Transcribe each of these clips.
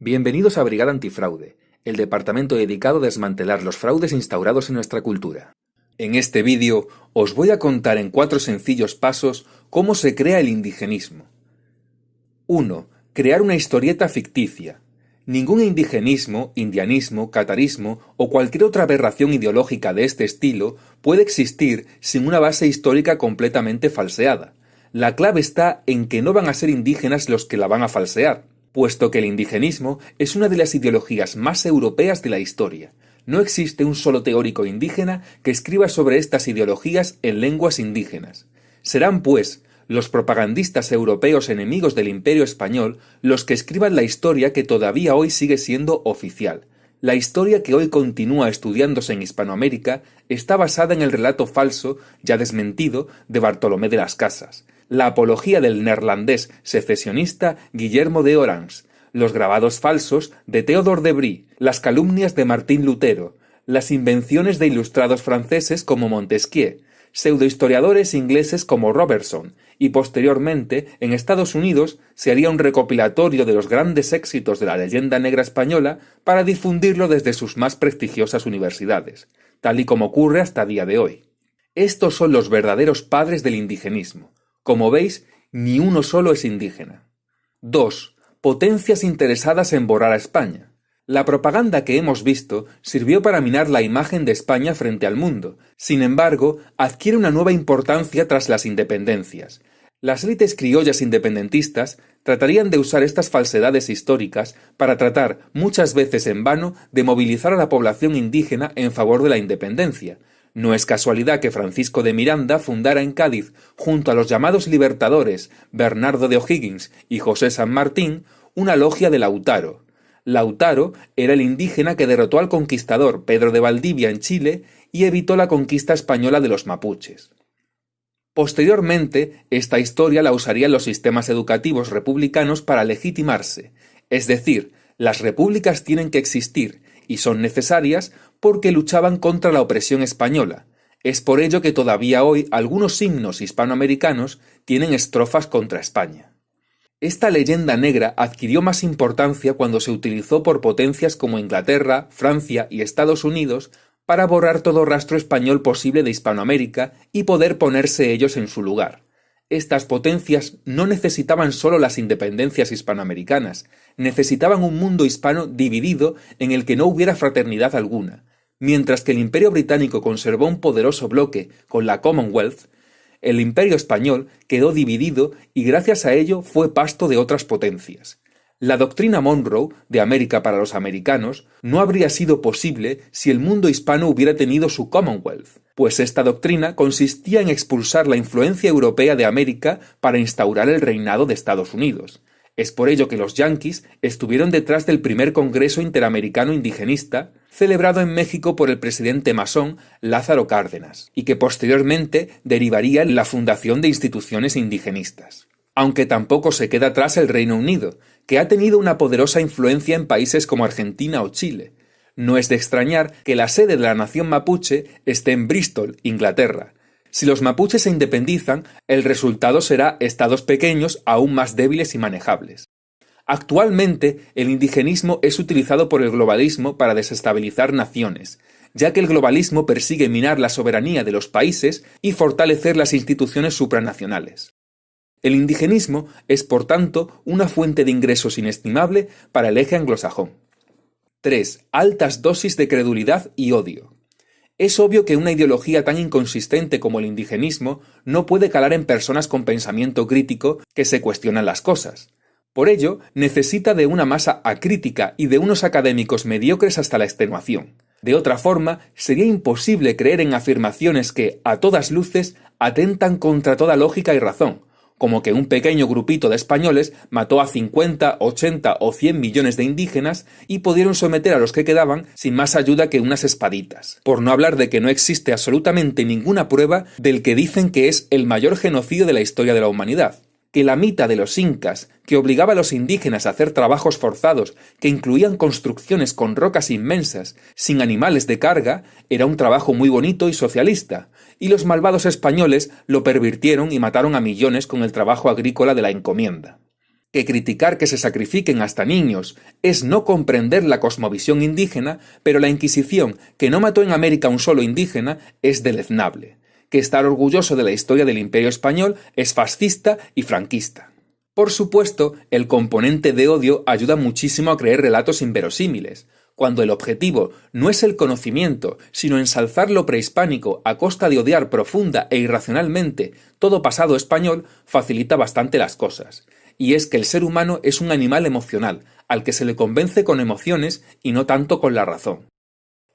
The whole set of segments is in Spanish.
Bienvenidos a Brigada Antifraude, el departamento dedicado a desmantelar los fraudes instaurados en nuestra cultura. En este vídeo os voy a contar en 4 sencillos pasos cómo se crea el indigenismo. 1. Crear una historieta ficticia. Ningún indigenismo, indianismo, catarismo o cualquier otra aberración ideológica de este estilo puede existir sin una base histórica completamente falseada. La clave está en que no van a ser indígenas los que la van a falsear, puesto que el indigenismo es una de las ideologías más europeas de la historia. No existe un solo teórico indígena que escriba sobre estas ideologías en lenguas indígenas. Serán, pues, los propagandistas europeos enemigos del Imperio español los que escriban la historia que todavía hoy sigue siendo oficial. La historia que hoy continúa estudiándose en Hispanoamérica está basada en el relato falso, ya desmentido, de Bartolomé de las Casas, la apología del neerlandés secesionista Guillermo de Orange, los grabados falsos de Théodore de Brie, las calumnias de Martín Lutero, las invenciones de ilustrados franceses como Montesquieu, pseudohistoriadores ingleses como Robertson, y posteriormente, en Estados Unidos, se haría un recopilatorio de los grandes éxitos de la leyenda negra española para difundirlo desde sus más prestigiosas universidades, tal y como ocurre hasta día de hoy. Estos son los verdaderos padres del indigenismo. Como veis, ni uno solo es indígena. 2. Potencias interesadas en borrar a España. La propaganda que hemos visto sirvió para minar la imagen de España frente al mundo. Sin embargo, adquiere una nueva importancia tras las independencias. Las élites criollas independentistas tratarían de usar estas falsedades históricas para tratar, muchas veces en vano, de movilizar a la población indígena en favor de la independencia. No es casualidad que Francisco de Miranda fundara en Cádiz, junto a los llamados libertadores Bernardo de O'Higgins y José San Martín, una logia de Lautaro. Lautaro era el indígena que derrotó al conquistador Pedro de Valdivia en Chile y evitó la conquista española de los mapuches. Posteriormente, esta historia la usarían los sistemas educativos republicanos para legitimarse, es decir, las repúblicas tienen que existir y son necesarias porque luchaban contra la opresión española. Es por ello que todavía hoy algunos himnos hispanoamericanos tienen estrofas contra España. Esta leyenda negra adquirió más importancia cuando se utilizó por potencias como Inglaterra, Francia y Estados Unidos para borrar todo rastro español posible de Hispanoamérica y poder ponerse ellos en su lugar. Estas potencias no necesitaban solo las independencias hispanoamericanas, necesitaban un mundo hispano dividido en el que no hubiera fraternidad alguna. Mientras que el Imperio Británico conservó un poderoso bloque con la Commonwealth, el Imperio Español quedó dividido y gracias a ello fue pasto de otras potencias. La doctrina Monroe, de América para los americanos, no habría sido posible si el mundo hispano hubiera tenido su Commonwealth, pues esta doctrina consistía en expulsar la influencia europea de América para instaurar el reinado de Estados Unidos. Es por ello que los yanquis estuvieron detrás del primer Congreso Interamericano Indigenista, celebrado en México por el presidente masón Lázaro Cárdenas, y que posteriormente derivaría en la fundación de instituciones indigenistas. Aunque tampoco se queda atrás el Reino Unido, que ha tenido una poderosa influencia en países como Argentina o Chile. No es de extrañar que la sede de la nación mapuche esté en Bristol, Inglaterra. Si los mapuches se independizan, el resultado será estados pequeños aún más débiles y manejables. Actualmente, el indigenismo es utilizado por el globalismo para desestabilizar naciones, ya que el globalismo persigue minar la soberanía de los países y fortalecer las instituciones supranacionales. El indigenismo es, por tanto, una fuente de ingresos inestimable para el eje anglosajón. 3. Altas dosis de credulidad y odio. Es obvio que una ideología tan inconsistente como el indigenismo no puede calar en personas con pensamiento crítico que se cuestionan las cosas. Por ello, necesita de una masa acrítica y de unos académicos mediocres hasta la extenuación. De otra forma, sería imposible creer en afirmaciones que, a todas luces, atentan contra toda lógica y razón, como que un pequeño grupito de españoles mató a 50, 80 o 100 millones de indígenas y pudieron someter a los que quedaban sin más ayuda que unas espaditas. Por no hablar de que no existe absolutamente ninguna prueba del que dicen que es el mayor genocidio de la historia de la humanidad. Que la mita de los incas, que obligaba a los indígenas a hacer trabajos forzados que incluían construcciones con rocas inmensas, sin animales de carga, era un trabajo muy bonito y socialista, y los malvados españoles lo pervirtieron y mataron a millones con el trabajo agrícola de la encomienda. que criticar que se sacrifiquen hasta niños es no comprender la cosmovisión indígena, pero la Inquisición, que no mató en América a un solo indígena, es deleznable, que estar orgulloso de la historia del Imperio Español es fascista y franquista. Por supuesto, el componente de odio ayuda muchísimo a creer relatos inverosímiles. Cuando el objetivo no es el conocimiento, sino ensalzar lo prehispánico a costa de odiar profunda e irracionalmente todo pasado español, facilita bastante las cosas. Y es que el ser humano es un animal emocional, al que se le convence con emociones y no tanto con la razón.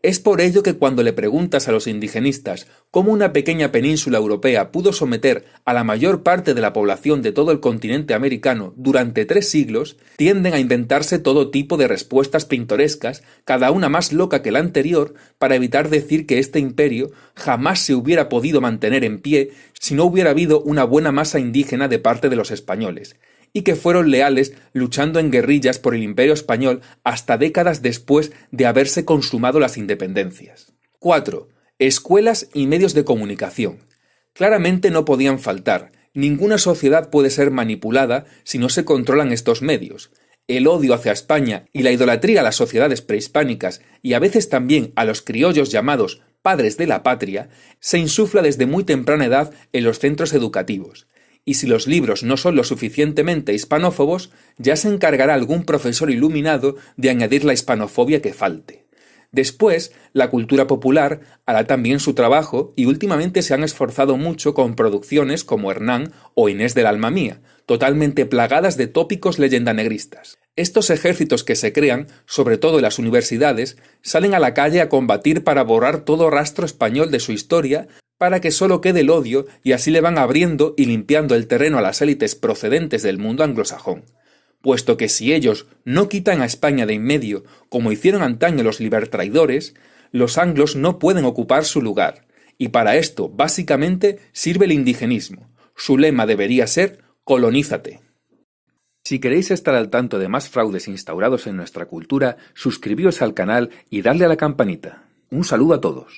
Es por ello que cuando le preguntas a los indigenistas cómo una pequeña península europea pudo someter a la mayor parte de la población de todo el continente americano durante 3 siglos, tienden a inventarse todo tipo de respuestas pintorescas, cada una más loca que la anterior, para evitar decir que este imperio jamás se hubiera podido mantener en pie si no hubiera habido una buena masa indígena de parte de los españoles, y que fueron leales luchando en guerrillas por el Imperio Español hasta décadas después de haberse consumado las independencias. 4. Escuelas y medios de comunicación. Claramente no podían faltar. Ninguna sociedad puede ser manipulada si no se controlan estos medios. El odio hacia España y la idolatría a las sociedades prehispánicas y a veces también a los criollos llamados padres de la patria se insufla desde muy temprana edad en los centros educativos. Y si los libros no son lo suficientemente hispanófobos, ya se encargará algún profesor iluminado de añadir la hispanofobia que falte. Después, la cultura popular hará también su trabajo y últimamente se han esforzado mucho con producciones como Hernán o Inés del alma mía, totalmente plagadas de tópicos leyendanegristas. Estos ejércitos que se crean, sobre todo en las universidades, salen a la calle a combatir para borrar todo rastro español de su historia, para que solo quede el odio y así le van abriendo y limpiando el terreno a las élites procedentes del mundo anglosajón. Puesto que si ellos no quitan a España de en medio, como hicieron antaño los libertraidores, los anglos no pueden ocupar su lugar, y para esto básicamente sirve el indigenismo. Su lema debería ser «Colonízate». Si queréis estar al tanto de más fraudes instaurados en nuestra cultura, suscribíos al canal y darle a la campanita. Un saludo a todos.